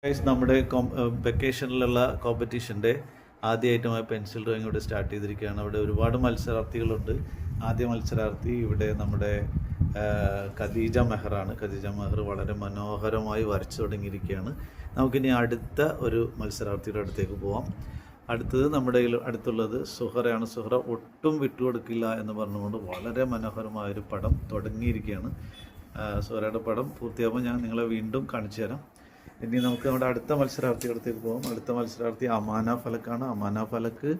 Guys, നമ്മുടെ വെക്കേഷനിലുള്ള കോമ്പറ്റീഷൻ്റെ ആദ്യമായിട്ടുമായി pencil drawing ഇവിടെ start ചെയ്തിരിക്കുകയാണ്. അവിടെ ഒരുപാട് മത്സരാർത്ഥികളുണ്ട്. ആദ്യ മത്സരാർത്ഥി ഇവിടെ നമ്മുടെ ഖദീജ മെഹറാണ്. ഖദീജ മെഹർ വളരെ മനോഹരമായി വരച്ചു തുടങ്ങിയിരിക്കുകയാണ്. നമുക്കിനി അടുത്ത ഒരു മത്സരാർത്ഥിയുടെ അടുത്തേക്ക് പോവാം. അടുത്തത് നമ്മുടെ അടുത്തുള്ളത് സുഹറയാണ്. സുഹറ ഒട്ടും വിട്ടുകൊടുക്കില്ല എന്ന് പറഞ്ഞുകൊണ്ട് വളരെ മനോഹരമായൊരു പടം തുടങ്ങിയിരിക്കുകയാണ്. സുഹറയുടെ പടം പൂർത്തിയാകുമ്പോൾ ഞാൻ നിങ്ങളെ വീണ്ടും കാണിച്ചു തരാം. ഇനി നമുക്ക് നമ്മുടെ അടുത്ത മത്സരാർത്ഥിയുടെ പോകാം. അടുത്ത മത്സരാർത്ഥി അമാന ഫലക്കാണ്. അമാന ഫലക്ക്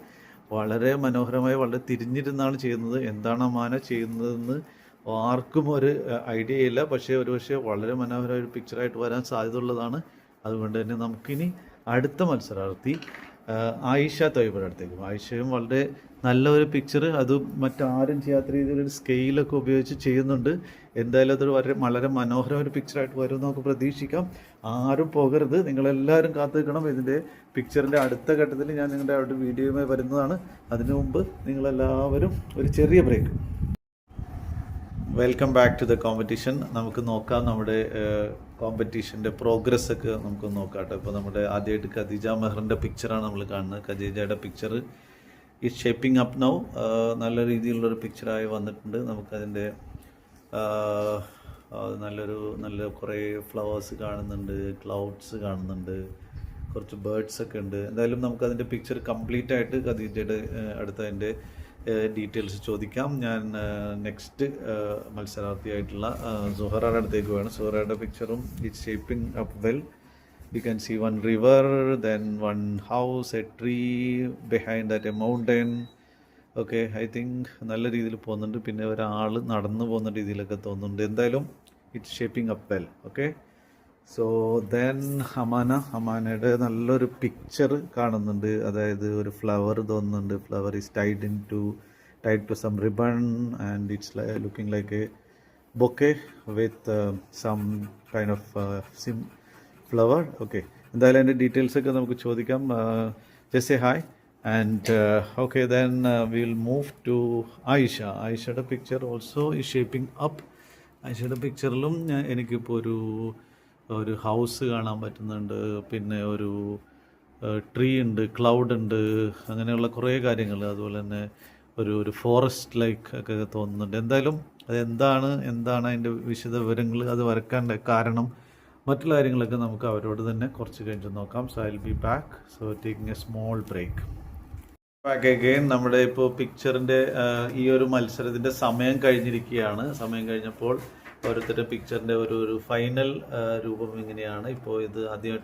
വളരെ മനോഹരമായി വളരെ തിരിഞ്ഞിരുന്നാണ് ചെയ്യുന്നത്. എന്താണ് അമാന ചെയ്യുന്നതെന്ന് ആർക്കും ഒരു ഐഡിയ ഇല്ല. പക്ഷേ വളരെ മനോഹരമായ ഒരു പിക്ചറായിട്ട് വരാൻ സാധ്യതയുള്ളതാണ്. അതുകൊണ്ട് തന്നെ നമുക്കിനി അടുത്ത മത്സരാർത്ഥി ആയിഷ തൊയ്ബയുടെ അടുത്തേക്ക് പോകും. ആയിഷയും വളരെ നല്ല ഒരു പിക്ചർ, അത് മറ്റാരും ചെയ്യാത്ത രീതിയിലൊരു സ്കെയിലൊക്കെ ഉപയോഗിച്ച് ചെയ്യുന്നുണ്ട്. എന്തായാലും അതൊരു വളരെ മനോഹരമായ ഒരു പിക്ചറായിട്ട് വരും നമുക്ക് പ്രതീക്ഷിക്കാം. ആരും പോകരുത്, നിങ്ങളെല്ലാവരും കാത്തു നിൽക്കണം. ഇതിൻ്റെ പിക്ചറിൻ്റെ അടുത്ത ഘട്ടത്തിൽ ഞാൻ നിങ്ങളുടെ അവിടെ വീഡിയോയുമായി വരുന്നതാണ്. അതിനു മുമ്പ് നിങ്ങളെല്ലാവരും ഒരു ചെറിയ break. Welcome back to the competition. നമുക്ക് നോക്കാം നമ്മുടെ കോമ്പറ്റീഷൻ്റെ പ്രോഗ്രസ് ഒക്കെ നമുക്ക് നോക്കാം കേട്ടോ. ഇപ്പോൾ നമ്മുടെ ആദ്യമായിട്ട് ഖദീജ മെഹറിൻ്റെ പിക്ചറാണ് നമ്മൾ കാണുന്നത്. ഖദീജയുടെ picture is shaping up now. നല്ല രീതിയിലുള്ളൊരു പിക്ചറായി വന്നിട്ടുണ്ട്. നമുക്കതിൻ്റെ നല്ല കുറേ ഫ്ലവേഴ്സ് കാണുന്നുണ്ട്, ക്ലൗഡ്സ് കാണുന്നുണ്ട്, കുറച്ച് ബേർഡ്സൊക്കെ ഉണ്ട്. എന്തായാലും നമുക്കതിൻ്റെ പിക്ചർ കംപ്ലീറ്റ് ആയിട്ട് ഖദീജയുടെ അടുത്തതിൻ്റെ ഡീറ്റെയിൽസ് ചോദിക്കാം. ഞാൻ നെക്സ്റ്റ് മത്സരാർത്ഥിയായിട്ടുള്ള സുഹറയുടെ അടുത്തേക്ക് വേണം. സുഹറയുടെ പിക്ചറും it's shaping up well. You can see one river, then one house, a tree, behind that a mountain. Okay, I think നല്ല രീതിയിൽ പോകുന്നുണ്ട്. പിന്നെ ഒരാൾ നടന്നു പോകുന്ന രീതിയിലൊക്കെ തോന്നുന്നുണ്ട്. എന്തായാലും it's shaping up well. Okay, so then അമാനയുടെ നല്ലൊരു പിക്ചർ കാണുന്നുണ്ട്. അതായത് ഒരു ഫ്ലവർ തോന്നുന്നുണ്ട്. Flower is tied to some ribbon and it's looking like a bouquet with some kind of flower. Okay, എന്തായാലും അതിൻ്റെ ഡീറ്റെയിൽസ് ഒക്കെ നമുക്ക് ചോദിക്കാം. Just hi and okay, then will move to Ayesha. ആയിഷയുടെ picture also is shaping up. ആയിഷയുടെ പിക്ചറിലും എനിക്കിപ്പോൾ ഒരു ഹൗസ് കാണാൻ പറ്റുന്നുണ്ട്. പിന്നെ ഒരു ട്രീ ഉണ്ട്, ക്ലൗഡ് ഉണ്ട്, അങ്ങനെയുള്ള കുറേ കാര്യങ്ങൾ. അതുപോലെ തന്നെ ഒരു ഫോറസ്റ്റ് ലൈക്ക് ഒക്കെ തോന്നുന്നുണ്ട്. എന്തായാലും അതെന്താണ് അതിൻ്റെ വിശദ വിവരങ്ങൾ, അത് വരക്കാൻ്റെ കാരണം, മറ്റുള്ള കാര്യങ്ങളൊക്കെ നമുക്ക് അവരോട് തന്നെ കുറച്ച് കഴിഞ്ഞ് നോക്കാം. So I will be back. So taking a small break. Back again. നമ്മുടെ ഇപ്പോൾ പിക്ചറിൻ്റെ ഈ ഒരു മത്സരത്തിൻ്റെ സമയം കഴിഞ്ഞിരിക്കുകയാണ്. സമയം കഴിഞ്ഞപ്പോൾ ഓരോരുത്തരുടെ പിക്ചറിൻ്റെ ഒരു ഫൈനൽ രൂപം ഇങ്ങനെയാണ്. ഇപ്പോൾ ഇത് ആദ്യമായിട്ട്